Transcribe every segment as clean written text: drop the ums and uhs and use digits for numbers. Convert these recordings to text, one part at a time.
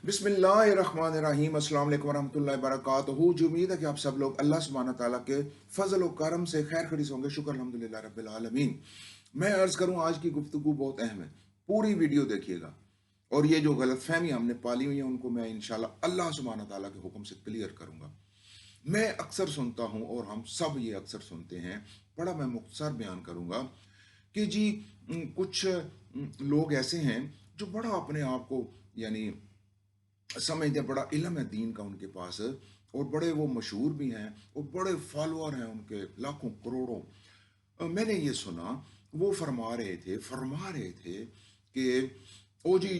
बिस्मिल्लाहिर्रहमानिर्रहीम अस्सलाम वालेकुम वरहमतुल्लाहि वबरकातुहू। जो उम्मीद है कि आप सब लोग अल्लाह सुब्हानहू तआला के फजल व करम से खैर खरीस होंगे। शुक्र अल्हम्दुलिल्लाह रब्बिल आलमीन। मैं अर्ज करूं, आज की गुफ्तगू बहुत अहम है, पूरी वीडियो देखिएगा और ये जो गलतफहमी हमने पाली हुई है उनको मैं इंशाल्लाह अल्लाह सुब्हानहू तआला के हुक्म से क्लियर करूंगा। मैं अक्सर सुनता हूं और हम सब ये अक्सर सुनते हैं, बड़ा मैं मुख्तसर बयान करूंगा कि जी कुछ लोग ऐसे हैं जो बड़ा अपने आप को यानी समझते हैं, बड़ा इल्म है दीन का उनके पास और बड़े वो मशहूर भी हैं और बड़े फॉलोअर हैं उनके लाखों करोड़ों। मैंने ये सुना, वो फरमा रहे थे कि ओ जी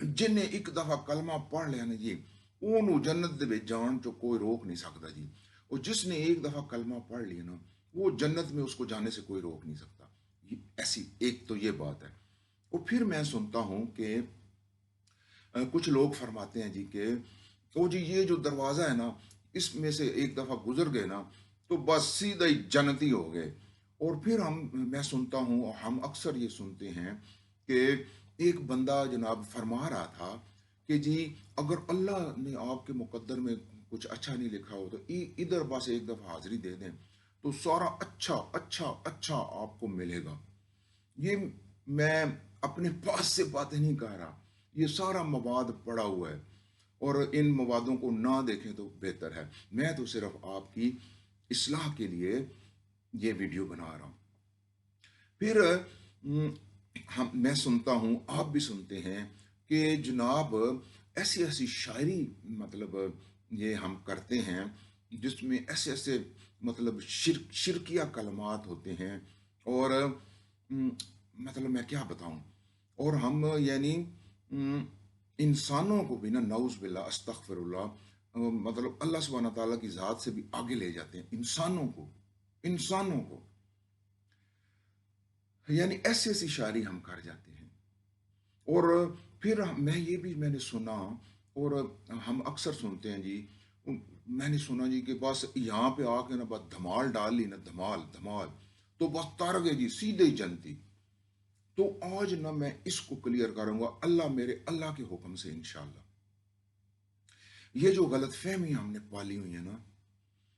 जिन्हें एक दफ़ा कलमा पढ़ लिया ना जी, ओनू जन्नत दे विच जान चो कोई रोक नहीं सकता जी। और जिसने एक दफ़ा कलमा पढ़ लिया ना, वो जन्नत में उसको जाने से कोई रोक नहीं सकता। ऐसी एक तो ये बात है। और फिर मैं सुनता हूँ कि कुछ लोग फरमाते हैं जी कि ओ जी ये जो दरवाज़ा है ना, इसमें से एक दफ़ा गुजर गए ना तो बस सीधा ही जन्नती हो गए। और फिर मैं सुनता हूँ और हम अक्सर ये सुनते हैं कि एक बंदा जनाब फरमा रहा था कि जी अगर अल्लाह ने आपके मुकद्दर में कुछ अच्छा नहीं लिखा हो तो इधर बस एक दफ़ा हाजिरी दे दें तो सारा अच्छा अच्छा अच्छा आपको मिलेगा। ये मैं अपने पास से बातें नहीं कह रहा, ये सारा मवाद पड़ा हुआ है और इन मवादों को ना देखें तो बेहतर है। मैं तो सिर्फ आपकी इस्लाह के लिए ये वीडियो बना रहा हूँ। फिर हम मैं सुनता हूँ, आप भी सुनते हैं कि जनाब ऐसी ऐसी शायरी मतलब ये हम करते हैं जिसमें ऐसे ऐसे मतलब शिरकिया कलमात होते हैं और उम, मतलब मैं क्या बताऊँ। और हम यानी उम, इंसानों को भी ना नऊज़ बिल्लाह अस्तगफिरुल्लाह मतलब अल्लाह सुब्हानहू तआला की ज़ात से भी आगे ले जाते हैं इंसानों को यानी ऐसी-ऐसी शायरी हम कर जाते हैं। और फिर मैं ये भी मैंने सुना और हम अक्सर सुनते हैं जी, मैंने सुना जी कि बस यहाँ पे आके ना बस धमाल डाल ली ना, धमाल धमाल तो बस तर गए जी सीधे ही जनती। तो आज ना मैं इसको क्लियर करूंगा अल्लाह मेरे अल्लाह के हुक्म से इंशाल्लाह। ये जो गलत फहमी हमने पाली हुई है ना,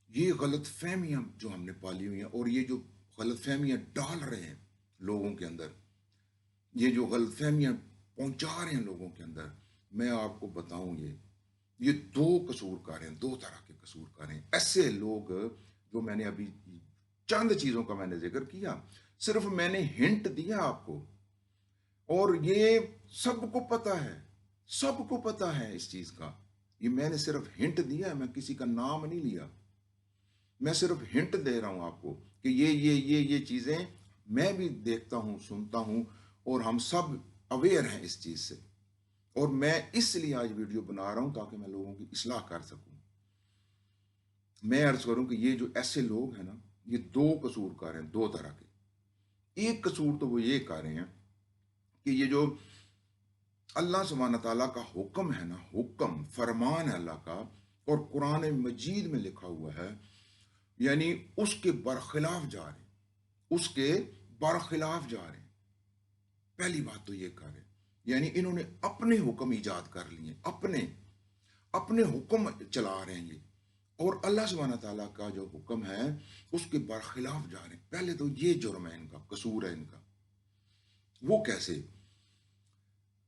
ये गलत फहमियां जो हमने पाली हुई हैं और ये जो गलत फहमियां डाल रहे हैं लोगों के अंदर, ये जो गलतफहमियां पहुंचा रहे हैं लोगों के अंदर, मैं आपको बताऊं ये दो कसूरकार हैं, दो तरह के कसूरकार हैं। ऐसे लोग जो मैंने अभी चंद चीजों का मैंने जिक्र किया, सिर्फ मैंने हिंट दिया आपको और ये सबको पता है, सबको पता है इस चीज का। ये मैंने सिर्फ हिंट दिया है, मैं किसी का नाम नहीं लिया, मैं सिर्फ हिंट दे रहा हूं आपको कि ये चीजें मैं भी देखता हूं, सुनता हूं और हम सब अवेयर हैं इस चीज से। और मैं इसलिए आज वीडियो बना रहा हूं ताकि मैं लोगों की इस्लाह कर सकूं। मैं अर्ज करूं कि ये जो ऐसे लोग हैं ना, ये दो कसूरकार हैं, दो तरह के। एक कसूर तो वो ये कर रहे हैं कि ये जो अल्लाह सुब्हानहू तआला का हुक्म है ना, हुक्म फरमान है अल्लाह का और कुरान मजीद में लिखा हुआ है, यानी उसके बरखिलाफ जा रहे हैं, उसके बरखिलाफ जा रहे हैं। पहली बात तो ये कर रहे हैं, यानी इन्होंने अपने हुक्म ईजाद कर लिए, अपने अपने हुक्म चला रहे हैं ये, और अल्लाह सुब्हानहू तआला का जो हुक्म है उसके बरखिलाफ जा रहे हैं। पहले तो ये जुर्म है इनका, कसूर है इनका। वो कैसे?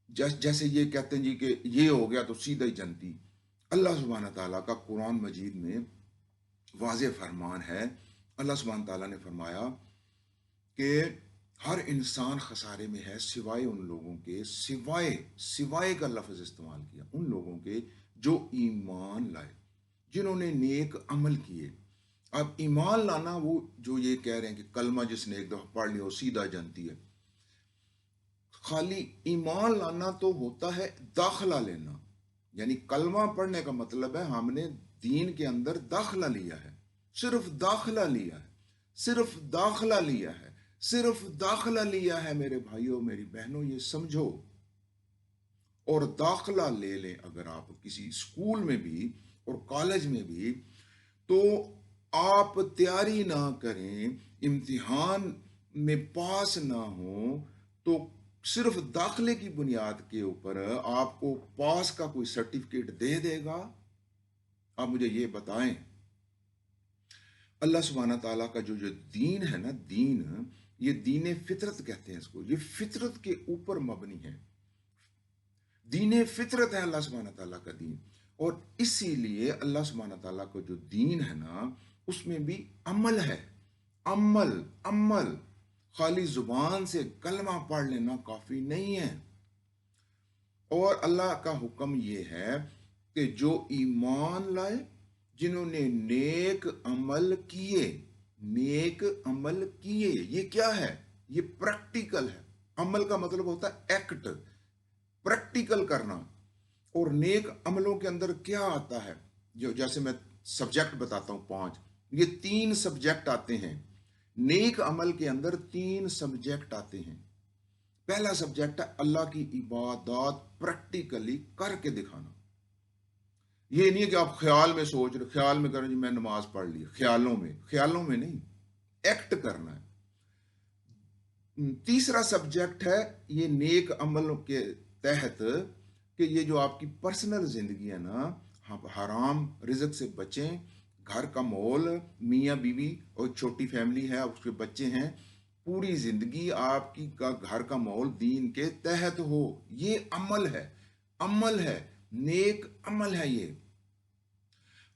जैसे ये कहते हैं जी कि ये हो गया तो सीधा ही जनती। अल्लाह सुब्हानहू तआला का कुरान मजीद में वाज़ेह फरमान है। अल्लाह सुब्हानहू तआला ने फरमाया कि हर इंसान खसारे में है सिवाय उन लोगों के, सिवाय सिवाय का लफ्ज इस्तेमाल किया, उन लोगों के जो ईमान लाए, जिन्होंने नेक अमल किए। अब ईमान लाना, वो जो ये कह रहे हैं कि कलमा जिसने एक दफा पढ़ लिया वो सीधा जानती है, खाली ईमान लाना तो होता है दाखला लेना। यानी कलमा पढ़ने का मतलब है हमने दीन के अंदर दाखला लिया है, सिर्फ दाखला लिया है, सिर्फ दाखला लिया है, सिर्फ दाखला लिया है। मेरे भाइयों मेरी बहनों, ये समझो। और दाखला ले लें अगर आप किसी स्कूल में भी और कॉलेज में भी, तो आप तैयारी ना करें, इम्तिहान में पास ना हो तो सिर्फ दाखिले की बुनियाद के ऊपर आपको पास का कोई सर्टिफिकेट दे देगा? आप मुझे ये बताएं। अल्लाह सुब्हाना ताला का जो जो दीन है ना, दीन, ये दीन फितरत कहते हैं इसको, ये फितरत के ऊपर मबनी है। दीन फितरत है अल्लाह सुब्हाना ताला का दीन। और इसीलिए अल्लाह सुब्हाना ताला का जो दीन है ना, उसमें भी अमल है। अमल, अमल, खाली जुबान से कलमा पढ़ लेना काफी नहीं है। और अल्लाह का हुक्म ये है कि जो ईमान लाए, जिन्होंने नेक अमल किए, नेक अमल किए, ये क्या है? ये प्रैक्टिकल है। अमल का मतलब होता है एक्ट, प्रैक्टिकल करना। और नेक अमलों के अंदर क्या आता है? जो जैसे मैं सब्जेक्ट बताता हूं 5, ये 3 सब्जेक्ट आते हैं। नेक अमल के अंदर 3 सब्जेक्ट आते हैं। पहला सब्जेक्ट है अल्लाह की इबादत प्रैक्टिकली करके दिखाना। ये नहीं है कि आप ख्याल में सोच रहे, ख्याल में करें जी मैं नमाज पढ़ ली, ख्यालों में नहीं, एक्ट करना है। तीसरा सब्जेक्ट है ये नेक अमल के तहत कि ये जो आपकी पर्सनल जिंदगी है ना, हराम रिज़्क से बचें, घर का माहौल, मियाँ बीवी और छोटी फैमिली है, उसके बच्चे हैं, पूरी जिंदगी आपकी का घर का माहौल दीन के तहत हो। ये अमल है, अमल है, नेक अमल है ये।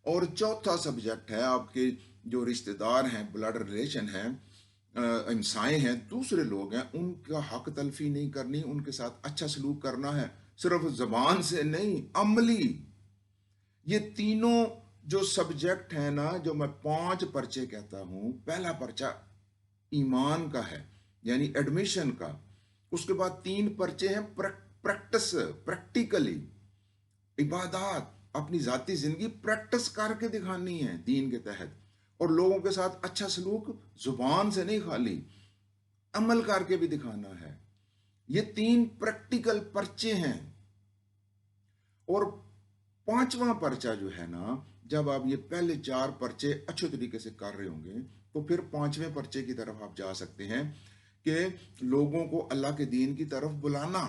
और चौथा सब्जेक्ट है आपके जो रिश्तेदार हैं, ब्लड रिलेशन है, इंसाएं हैं, दूसरे लोग हैं, उनका हक तलफी नहीं करनी, उनके साथ अच्छा सलूक करना है, सिर्फ जबान से नहीं, अमली। ये तीनों जो सब्जेक्ट है ना, जो मैं 5 पर्चे कहता हूं, पहला पर्चा ईमान का है, यानी एडमिशन का। उसके बाद 3 पर्चे हैं प्रैक्टिस, प्रैक्टिकली इबादत, अपनी जाती जिंदगी प्रैक्टिस करके दिखानी है दीन के तहत। और लोगों के साथ अच्छा सलूक जुबान से नहीं, खाली अमल करके भी दिखाना है। ये 3 प्रैक्टिकल पर्चे हैं। और 5वां पर्चा जो है ना, जब आप ये पहले 4 पर्चे अच्छे तरीके से कर रहे होंगे, तो फिर 5वें पर्चे की तरफ आप जा सकते हैं कि लोगों को अल्लाह के दीन की तरफ बुलाना।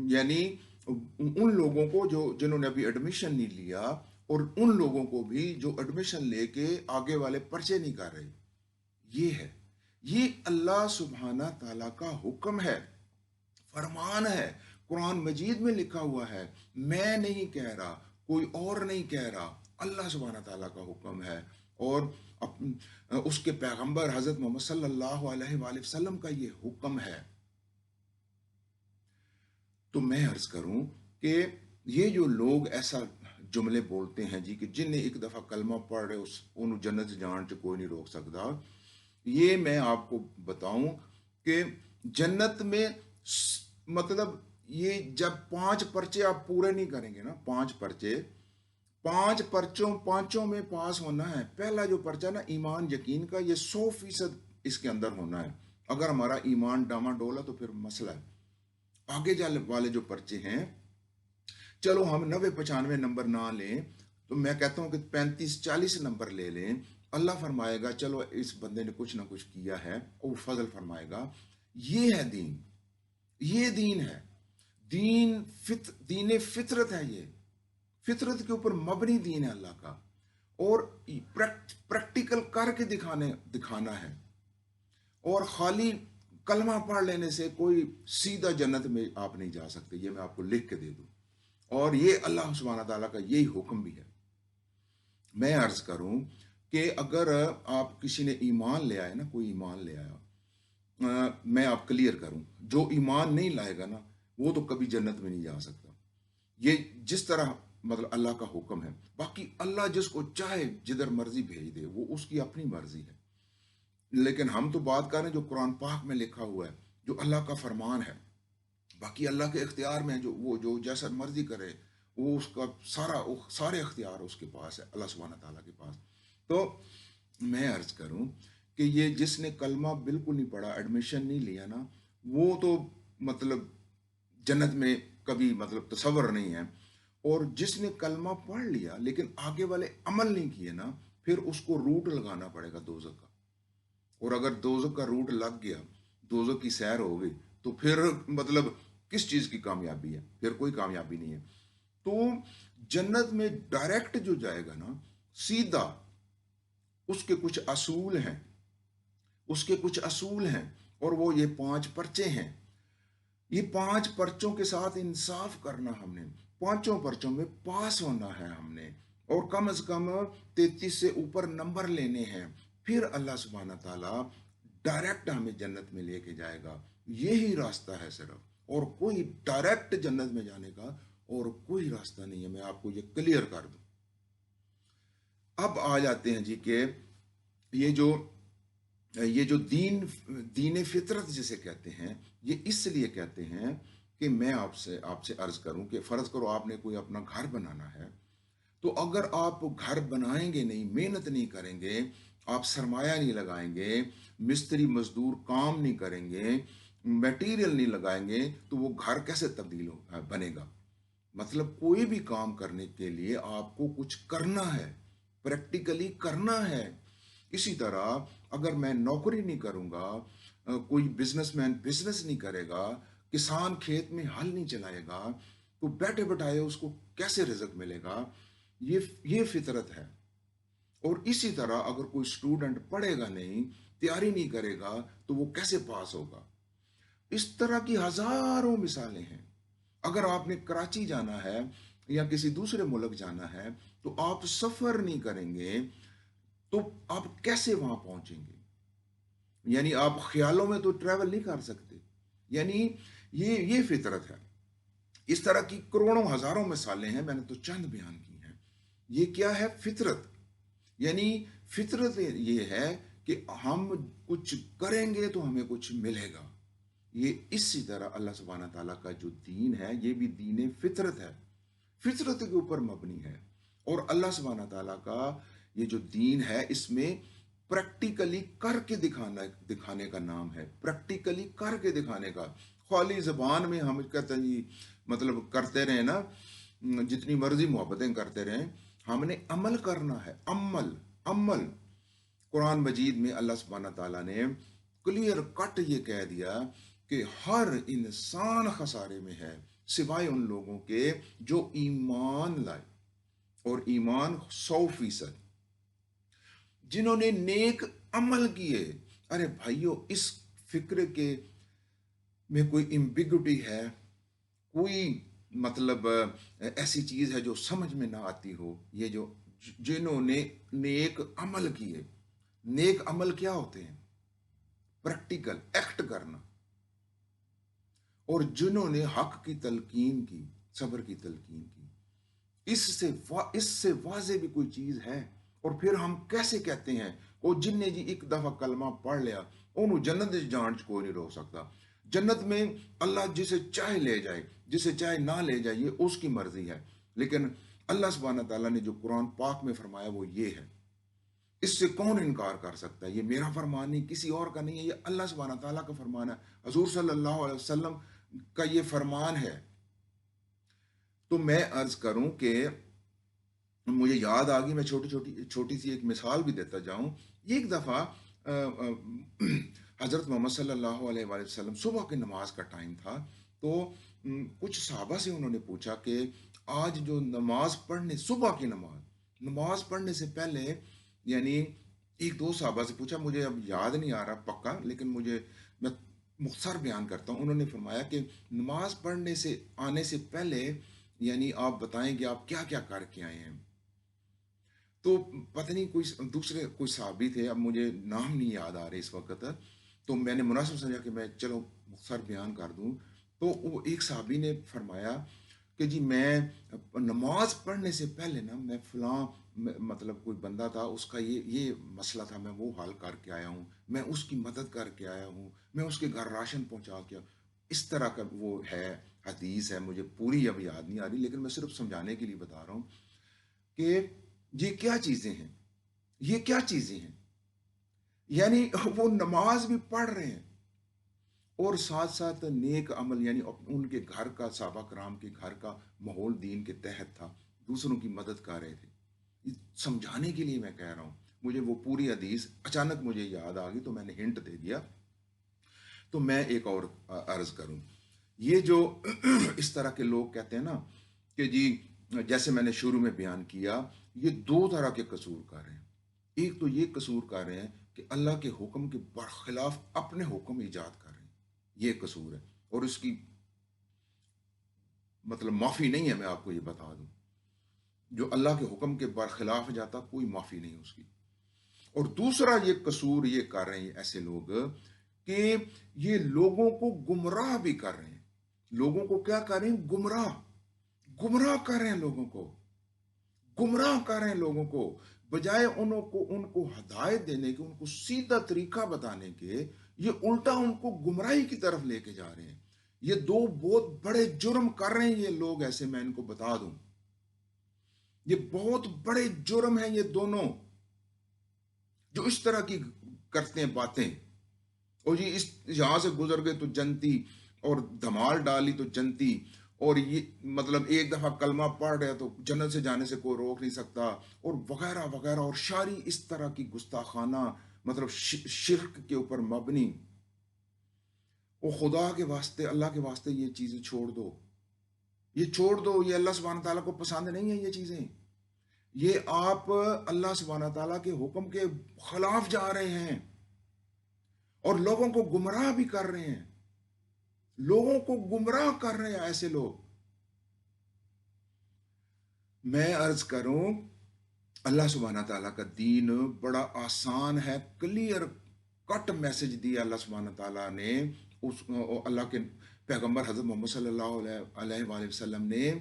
यानी उन लोगों को जो जिन्होंने अभी एडमिशन नहीं लिया, और उन लोगों को भी जो एडमिशन लेके आगे वाले पर्चे नहीं कर रहे। ये है, ये अल्लाह सुब्हाना ताला का हुक्म है, फरमान है, कुरान मजीद में लिखा हुआ है। मैं नहीं कह रहा, कोई और नहीं कह रहा, अल्लाह सुब्हाना ताला का हुक्म है। और उसके पैगंबर हजरत मोहम्मद सल्लल्लाहु अलैहि वसल्लम का ये हुक्म है। तो मैं अर्ज करूं कि ये जो लोग ऐसा जुमले बोलते हैं जी कि जिन्हें एक दफा कलमा पढ़ रहे उस उन जन्नत जान च कोई नहीं रोक सकता, ये मैं आपको बताऊं कि जन्नत में मतलब ये जब 5 पर्चे आप पूरे नहीं करेंगे ना, 5 पर्चे, 5 पर्चों, पांचों में पास होना है। पहला जो पर्चा ना ईमान यकीन का, ये 100% इसके अंदर होना है। अगर हमारा ईमान डामाडोल है तो फिर मसला है। आगे जाने वाले जो पर्चे हैं, चलो हम 90-95 नंबर ना लें, तो मैं कहता हूं कि 35-40 नंबर ले लें। अल्लाह फरमाएगा चलो इस बंदे ने कुछ ना कुछ किया है, और फजल फरमाएगा। ये है दीन, ये दीन है, दीन फितरत है। ये फितरत के ऊपर मबनी दीन है अल्लाह का। और प्रैक्टिकल करके दिखाना है। और खाली कलमा पढ़ लेने से कोई सीधा जन्नत में आप नहीं जा सकते, ये मैं आपको लिख के दे दूं। और ये अल्लाह सुब्हाना ताला का यही हुक्म भी है। मैं अर्ज करूं कि अगर आप किसी ने ईमान ले आया ना, कोई ईमान ले आया, मैं आप क्लियर करूं, जो ईमान नहीं लाएगा ना, वो तो कभी जन्नत में नहीं जा सकता। ये जिस तरह मतलब अल्लाह का हुक्म है। बाकी अल्लाह जिसको चाहे जिधर मर्जी भेज दे, वो उसकी अपनी मर्जी है। लेकिन हम तो बात कर रहे हैं जो कुरान पाक में लिखा हुआ है, जो अल्लाह का फरमान है। बाकी अल्लाह के इख्तियार में है, जो वो जो जैसा मर्जी करे, वो उसका सारे इख्तियार उसके पास है, अल्लाह सुब्हाना ताला के पास। तो मैं अर्ज करूं कि ये जिसने कलमा बिल्कुल नहीं पढ़ा, एडमिशन नहीं लिया ना, वो तो मतलब जन्नत में कभी मतलब तसव्वुर नहीं है। और जिसने कलमा पढ़ लिया लेकिन आगे वाले अमल नहीं किए ना, फिर उसको रूट लगाना पड़ेगा दोज़ख का। और अगर दोज़ख का रूट लग गया, दोज़ख की सैर हो गई, तो फिर मतलब किस चीज़ की कामयाबी है? फिर कोई कामयाबी नहीं है। तो जन्नत में डायरेक्ट जो जाएगा ना, सीधा उसके कुछ असूल हैं, उसके कुछ असूल हैं, और वो ये 5 पर्चे हैं। ये 5 पर्चों के साथ इंसाफ करना हमने, 5 पर्चों में पास होना है हमने, और कम से कम 33 से ऊपर नंबर लेने हैं। फिर अल्लाह सुब्हाना ताला डायरेक्ट हमें जन्नत में लेके जाएगा। यही रास्ता है सिर्फ, और कोई डायरेक्ट जन्नत में जाने का और कोई रास्ता नहीं है। मैं आपको ये क्लियर कर दूं। अब आ जाते हैं जी कि ये जो ये जो दीन फितरत जिसे कहते हैं, ये इसलिए कहते हैं कि मैं आपसे आपसे अर्ज करूं कि फर्ज करो आपने कोई अपना घर बनाना है, तो अगर आप घर बनाएंगे नहीं, मेहनत नहीं करेंगे, आप सरमाया नहीं लगाएंगे, मिस्त्री मजदूर काम नहीं करेंगे, मटेरियल नहीं लगाएंगे, तो वो घर कैसे बनेगा? मतलब कोई भी काम करने के लिए आपको कुछ करना है, प्रैक्टिकली करना है। इसी तरह अगर मैं नौकरी नहीं करूंगा, कोई बिजनेसमैन बिजनेस नहीं करेगा, किसान खेत में हल नहीं चलाएगा, तो बैठे बैठाए उसको कैसे रिजक मिलेगा? ये फितरत है। और इसी तरह अगर कोई स्टूडेंट पढ़ेगा नहीं, तैयारी नहीं करेगा, तो वो कैसे पास होगा? इस तरह की हजारों मिसालें हैं। अगर आपने कराची जाना है या किसी दूसरे मुल्क जाना है, तो आप सफर नहीं करेंगे, तो आप कैसे वहां पहुंचेंगे? यानी आप ख्यालों में तो ट्रैवल नहीं कर सकते। यानी ये फितरत है। इस तरह की करोड़ों हजारों मिसालें हैं, मैंने तो चंद बयान की हैं। ये क्या है? फितरत। यानी फितरत ये है कि हम कुछ करेंगे तो हमें कुछ मिलेगा। ये इसी तरह अल्लाह सुब्हाना ताला का जो दीन है, ये भी दीन फितरत है, फितरत के ऊपर मबनी है। और अल्लाह सुब्हाना ताला का ये जो दीन है, इसमें प्रैक्टिकली करके दिखाने का नाम है, प्रैक्टिकली करके दिखाने का। खाली जबान में हम कहते हैं जी, मतलब करते रहे ना, जितनी मर्जी मोहब्बतें करते रहे, हमने अमल करना है। अमल, अमल। कुरान मजीद में अल्लाह सुब्हाना ताला ने क्लियर कट ये कह दिया कि हर इंसान खसारे में है, सिवाय उन लोगों के जो ईमान लाए, और ईमान 100%, जिन्होंने नेक अमल किए। अरे भाइयों, इस फिक्र के में कोई इम्बिग्विटी है? कोई मतलब ऐसी चीज है जो समझ में ना आती हो? ये जो जिन्होंने नेक अमल किए, नेक अमल क्या होते हैं? प्रैक्टिकल एक्ट करना। और जिन्होंने हक की तलकीन की, सब्र की तलकीन की, इससे वाजे भी कोई चीज है? और फिर हम कैसे कहते हैं वो जिनने जी एक दफा कलमा पढ़ लिया, उन्होंने जन्नत जान च कोई नहीं रोक सकता। जन्नत में अल्लाह जिसे चाहे ले जाए, जिसे चाहे ना ले जाए, ये उसकी मर्जी है। लेकिन अल्लाह सुब्हाना ताला ने जो कुरान पाक में फरमाया वो ये है, इससे कौन इनकार कर सकता है? ये मेरा फरमान नहीं, किसी और का नहीं है, ये अल्लाह सुब्हाना ताला का फरमान है, हजूर सल्लल्लाहु अलैहि वसल्लम का ये फरमान है। तो मैं अर्ज करूं कि मुझे याद आ गई, मैं छोटी सी एक मिसाल भी देता जाऊं। एक दफ़ा हज़रत मोहम्मद सल्लल्लाहु अलैहि वसल्लम सुबह की नमाज का टाइम था, तो कुछ सहाबा से उन्होंने पूछा कि आज जो नमाज पढ़ने, सुबह की नमाज पढ़ने से पहले, यानी एक दो सहाबा से पूछा, मुझे अब याद नहीं आ रहा पक्का, लेकिन मैं मुख्तसर बयान करता हूँ। उन्होंने फरमाया कि नमाज पढ़ने से आने से पहले, यानी आप बताएं कि आप क्या क्या करके आए हैं। तो पता नहीं कोई दूसरे कोई साहबी थे, अब मुझे नाम नहीं याद आ रहे इस वक्त, तो मैंने मुनासिब समझा कि मैं चलो मुख्तसर बयान कर दूं। तो वो एक साहबी ने फरमाया कि जी मैं नमाज पढ़ने से पहले ना, मैं फलां मतलब कोई बंदा था, उसका ये मसला था, मैं वो हल करके आया हूँ, मैं उसकी मदद करके आया हूँ, मैं उसके घर राशन पहुँचा के, इस तरह का वो है, हदीस है, मुझे पूरी अब याद नहीं आ रही, लेकिन मैं सिर्फ समझाने के लिए बता रहा हूँ कि ये क्या चीजें हैं, ये क्या चीजें हैं। यानी वो नमाज भी पढ़ रहे हैं, और साथ साथ नेक अमल, यानी उनके घर का, साहबा कराम के घर का माहौल दीन के तहत था, दूसरों की मदद कर रहे थे। ये समझाने के लिए मैं कह रहा हूं। मुझे वो पूरी हदीस अचानक मुझे याद आ गई, तो मैंने हिंट दे दिया। تو میں ایک اور عرض کروں، یہ جو اس طرح کے لوگ کہتے ہیں نا کہ جی، جیسے میں نے شروع میں بیان کیا، یہ دو طرح کے قصور کار ہیں۔ ایک تو یہ قصور کار ہیں کہ اللہ کے حکم کے برخلاف اپنے حکم ایجاد کر رہے ہیں، یہ قصور ہے، اور اس کی مطلب معافی نہیں ہے، میں آپ کو یہ بتا دوں۔ جو اللہ کے حکم کے برخلاف جاتا، کوئی معافی نہیں اس کی۔ اور دوسرا یہ قصور یہ کر رہے ہیں ایسے لوگ کہ یہ لوگوں کو گمراہ بھی کر رہے ہیں۔ لوگوں کو کیا کر رہے ہیں؟ گمراہ کر رہے ہیں لوگوں کو، گمراہ کر رہے ہیں لوگوں کو، بجائے ان کو ہدایت دینے کے، ان کو سیدھا طریقہ بتانے کے، یہ الٹا ان کو گمراہی کی طرف لے کے جا رہے ہیں۔ یہ دو بہت بڑے جرم کر رہے ہیں یہ لوگ، ایسے میں ان کو بتا دوں، یہ بہت بڑے جرم ہیں یہ دونوں، جو اس طرح کی کرتے ہیں باتیں۔ اور یہ یہاں سے گزر گئے تو جنتی، اور دھمال ڈالی تو جنتی، اور یہ مطلب ایک دفعہ کلمہ پڑھ رہے تو جنت سے جانے سے کوئی روک نہیں سکتا، اور وغیرہ وغیرہ، اور شاری اس طرح کی گستاخانہ مطلب شرک کے اوپر مبنی۔ وہ خدا کے واسطے، اللہ کے واسطے یہ چیزیں چھوڑ دو، یہ چھوڑ دو، یہ اللہ سبحانہ تعالیٰ کو پسند نہیں ہے یہ چیزیں۔ یہ آپ اللہ سبحانہ تعالیٰ کے حکم کے خلاف جا رہے ہیں، اور لوگوں کو گمراہ بھی کر رہے ہیں، لوگوں کو گمراہ کر رہے ہیں ایسے لوگ۔ میں عرض کروں، اللہ سبحانہ تعالیٰ کا دین بڑا آسان ہے، کلیئر کٹ میسج دیا اللہ سبحانہ تعالیٰ نے، اللہ کے پیغمبر حضرت محمد صلی اللہ علیہ وآلہ وسلم نے،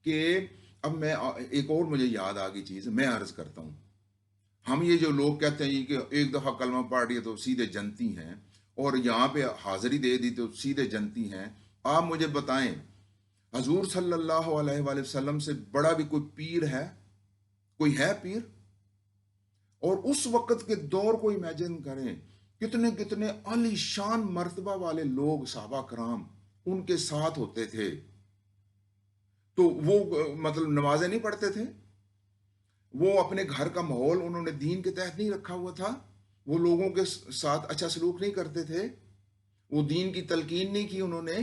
کہ اب میں ایک اور مجھے یاد آ گئی چیز میں عرض کرتا ہوں۔ ہم یہ جو لوگ کہتے ہیں کہ ایک دفعہ کلمہ پڑھ رہی ہے تو سیدھے جنتی ہیں، اور یہاں پہ حاضری دے دی تو سیدھے جنتی ہیں۔ آپ مجھے بتائیں، حضور صلی اللہ علیہ وآلہ وسلم سے بڑا بھی کوئی پیر ہے؟ کوئی ہے پیر؟ اور اس وقت کے دور کو امیجن کریں، کتنے کتنے عالی شان مرتبہ والے لوگ صحابہ کرام ان کے ساتھ ہوتے تھے، تو وہ مطلب نمازیں نہیں پڑھتے تھے؟ وہ اپنے گھر کا ماحول انہوں نے دین کے تحت نہیں رکھا ہوا تھا؟ وہ لوگوں کے ساتھ اچھا سلوک نہیں کرتے تھے؟ وہ دین کی تلقین نہیں کی انہوں نے؟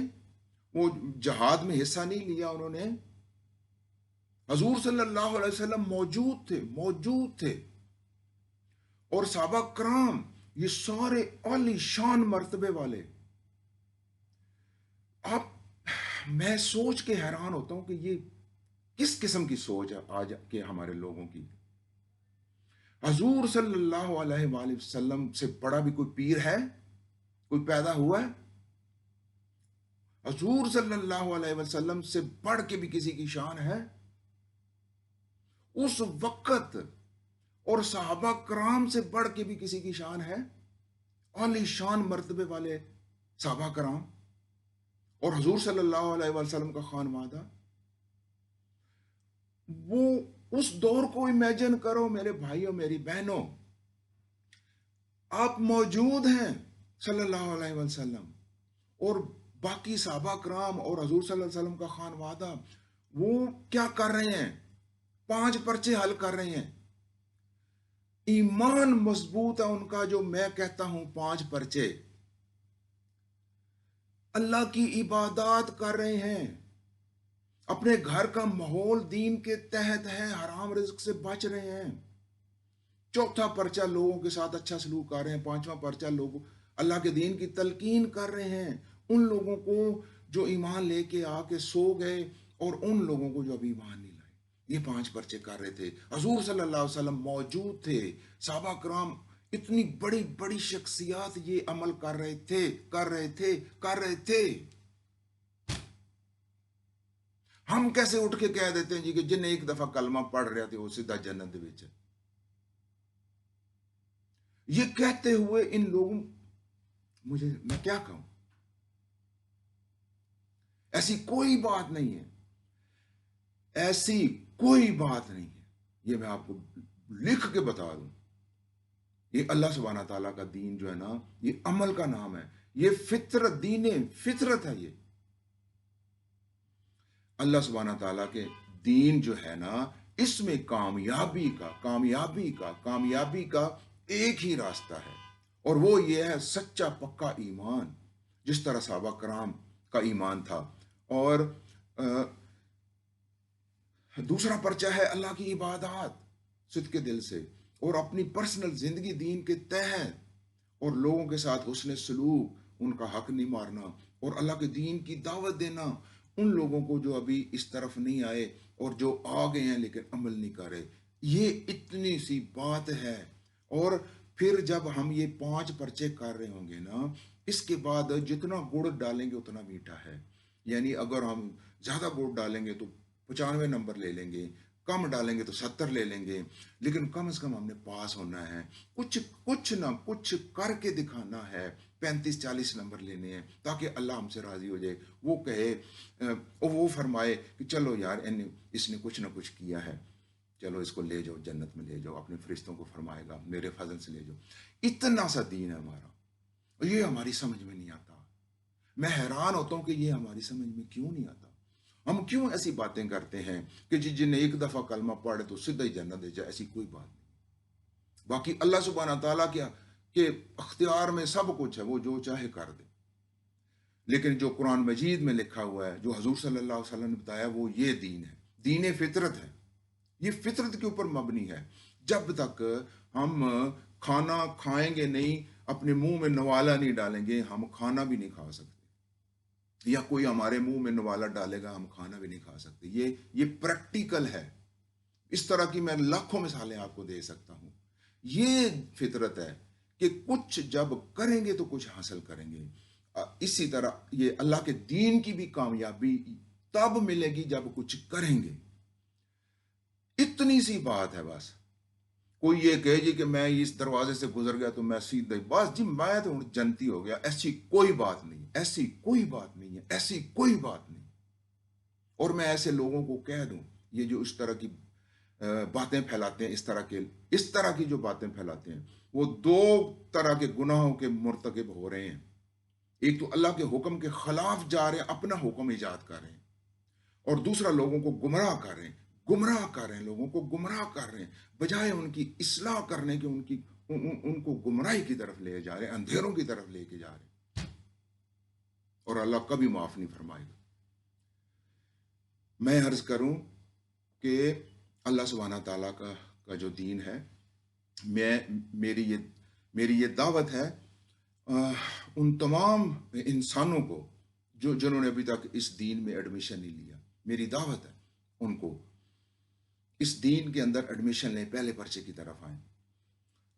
وہ جہاد میں حصہ نہیں لیا انہوں نے؟ حضور صلی اللہ علیہ وسلم موجود تھے، اور صحابہ کرام یہ سارے عالی شان مرتبے والے۔ میں سوچ کے حیران ہوتا ہوں کہ یہ کس قسم کی سوچ ہے آج کے ہمارے لوگوں کی۔ حضور صلی اللہ علیہ وآلہ وسلم سے بڑا بھی کوئی پیر ہے؟ کوئی پیدا ہوا ہے؟ حضور صلی اللہ علیہ وسلم سے بڑھ کے بھی کسی کی شان ہے اس وقت؟ اور صحابہ کرام سے بڑھ کے بھی کسی کی شان ہے؟ عالی شان مرتبے والے صحابہ کرام، اور حضور صلی اللہ علیہ وسلم کا خانوادہ۔ وہ اس دور کو امیجن کرو میرے بھائیوں، میری بہنوں، آپ موجود ہیں صلی اللہ علیہ وسلم اور باقی صحابہ کرام اور حضور صلی اللہ علیہ وسلم کا خانوادہ، وہ کیا کر رہے ہیں؟ 5 پرچے حل کر رہے ہیں۔ ایمان مضبوط ہے ان کا، جو میں کہتا ہوں 5 پرچے، اللہ کی عبادات کر رہے ہیں، اپنے گھر کا ماحول دین کے تحت ہے، حرام رزق سے بچ رہے ہیں۔ 4تھا پرچہ لوگوں کے ساتھ اچھا سلوک کر رہے ہیں۔ 5واں پرچہ لوگ اللہ کے دین کی تلقین کر رہے ہیں ان لوگوں کو جو ایمان لے کے آ کے سو گئے، اور ان لوگوں کو جو ابھی ایمان نہیں لائے۔ یہ 5 پرچے کر رہے تھے۔ حضور صلی اللہ علیہ وسلم موجود تھے، صحابہ کرام اتنی بڑی بڑی شخصیات یہ عمل کر رہے تھے۔ ہم کیسے اٹھ کے کہہ دیتے ہیں جی کہ جن ایک دفعہ کلمہ پڑھ رہے تھے وہ سیدھا جنت وچ ہے؟ یہ کہتے ہوئے ان لوگوں، میں کیا کہوں؟ ایسی کوئی بات نہیں ہے، ایسی کوئی بات نہیں ہے۔ یہ میں آپ کو لکھ کے بتا دوں، یہ اللہ سبحانہ تعالیٰ کا دین جو ہے نا، یہ عمل کا نام ہے، یہ فطرت، دین فطرت ہے۔ یہ اللہ سبحانہ تعالیٰ کے دین جو ہے نا، اس میں کامیابی کا ایک ہی راستہ ہے، اور وہ یہ ہے سچا پکا ایمان۔ जिस तरह सहाबा कराम का ईमान था। और अ, दूसरा पर्चा है अल्लाह की इबादत सिद्क के दिल से, और अपनी पर्सनल ज़िंदगी दीन के तहत, और लोगों के साथ हुस्न सलूक, उनका हक नहीं मारना, और अल्लाह के दीन की दावत देना उन लोगों को जो अभी इस तरफ नहीं आए और जो आ गए हैं लेकिन अमल नहीं कर रहे। ये इतनी सी बात है। और फिर जब हम ये 5 पर्चे कर रहे होंगे ना, इसके बाद जितना गुड़ डालेंगे उतना मीठा है। यानी अगर हम ज़्यादा गुड़ डालेंगे तो 95 नंबर ले लेंगे, कम डालेंगे तो 70 ले लेंगे, लेकिन कम से कम हमने पास होना है। कुछ कुछ ना कुछ करके दिखाना है। 35-40 नंबर लेने हैं ताकि अल्लाह हमसे राजी हो जाए। वो कहे और वो फरमाए कि चलो यार इसने कुछ ना कुछ किया है, चलो इसको ले जाओ, जन्नत में ले जाओ, अपने फरिश्तों को फरमाएगा मेरे फजल से ले जाओ। इतना सा दीन है हमारा, और ये हमारी समझ में नहीं आता। मैं हैरान होता हूँ कि ये हमारी समझ में क्यों नहीं आता। हम क्यों ऐसी बातें करते हैं कि जिन्हें एक दफा कलमा पढ़े तो सीधा ही जन्नत दे जाए? ऐसी कोई बात नहीं। बाकी अल्लाह सुब्हाना तआला क्या के अख्तियार में सब कुछ है, वो जो चाहे कर दे। लेकिन जो कुरान मजीद में लिखा हुआ है, जो हजूर सल्लल्लाहु अलैहि वसल्लम ने बताया, वो ये दीन है, दीन फितरत है। ये फितरत के ऊपर मबनी है। जब तक हम खाना खाएंगे नहीं, अपने मुंह में नवाला नहीं डालेंगे, हम खाना भी नहीं खा सकते। या कोई हमारे मुंह में नवाला डालेगा, हम खाना भी नहीं खा सकते। ये प्रैक्टिकल है। इस तरह की मैं लाखों मिसालें आपको दे सकता हूं। ये फितरत है कि कुछ जब करेंगे तो कुछ हासिल करेंगे। इसी तरह ये अल्लाह के दीन की भी कामयाबी तब मिलेगी जब कुछ करेंगे। इतनी सी बात है बस। कोई ये कहे जी कि मैं इस दरवाजे से गुजर गया तो मैं सीधा ही बस जी मैं तो जनती हो गया, ऐसी कोई बात नहीं, ऐसी कोई बात नहीं है, ऐसी कोई बात नहीं। और मैं ऐसे लोगों को कह दूं, ये जो इस तरह की बातें फैलाते हैं, इस तरह की जो बातें फैलाते हैं, वो दो तरह के गुनाहों के मुर्तकिब हो रहे हैं। एक तो अल्लाह के हुक्म के खिलाफ जा रहे हैं, अपना हुक्म ईजाद कर रहे हैं, और दूसरा लोगों को गुमराह कर रहे हैं। गुमराह कर रहे हैं, लोगों को गुमराह कर रहे हैं, बजाय उनकी इस्लाह करने के उनको गुमराही की तरफ ले जा रहे हैं, अंधेरों की तरफ लेके जा रहे हैं। और अल्लाह कभी माफ नहीं फरमाएगा। मैं अर्ज करूं कि अल्लाह सुब्हाना तआला का जो दीन है, मेरी ये दावत है उन तमाम इंसानों को जो जिन्होंने अभी तक इस दीन में एडमिशन नहीं लिया। मेरी दावत है उनको इस दीन के अंदर एडमिशन लें, पहले पर्चे की तरफ आए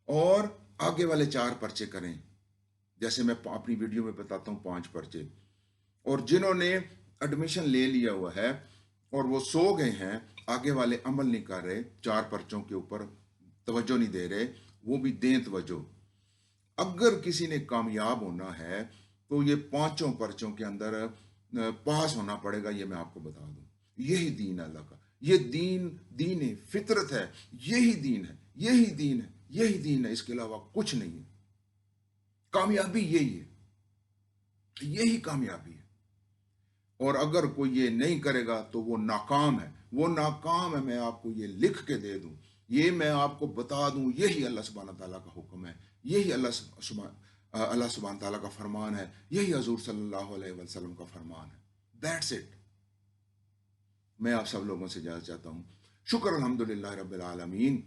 और आगे वाले 4 पर्चे करें। जैसे मैं अपनी वीडियो में बताता हूँ 5 पर्चे। और जिन्होंने एडमिशन ले लिया हुआ है और वो सो गए हैं, आगे वाले अमल नहीं कर रहे, 4 पर्चों के ऊपर तवज्जो नहीं दे रहे, वो भी दें तवज्जो। अगर किसी ने कामयाब होना है तो ये 5 पर्चों के अंदर पास होना पड़ेगा। ये मैं आपको बता दूं, यही दीन है अल्लाह का। ये दीन फितरत है। यही दीन है, यही दीन है, यही दीन है, इसके अलावा कुछ नहीं है। कामयाबी यही है, यही कामयाबी है। और अगर कोई ये नहीं करेगा तो वो नाकाम है, वो नाकाम है। मैं आपको ये लिख के दे दूं, ये मैं आपको बता दूं, यही अल्लाह सुब्हाना तआला का हुक्म है, यही अल्लाह सुब्हाना तआला का फरमान है, यही हजूर सल्लल्लाहु अलैहि वसल्लम का फरमान है। That's it. मैं आप सब लोगों से इजाजत चाहता हूँ। शुक्र अल्हम्दुलिल्लाह रब्बिल आलमीन।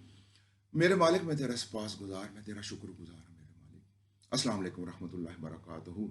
मेरे मालिक, मैं तेरा सपास गुजार, मैं तेरा शुक्र गुजार हूँ मेरे मालिक। अस्सलाम वालेकुम रहमतुल्लाहि व बरकातहू।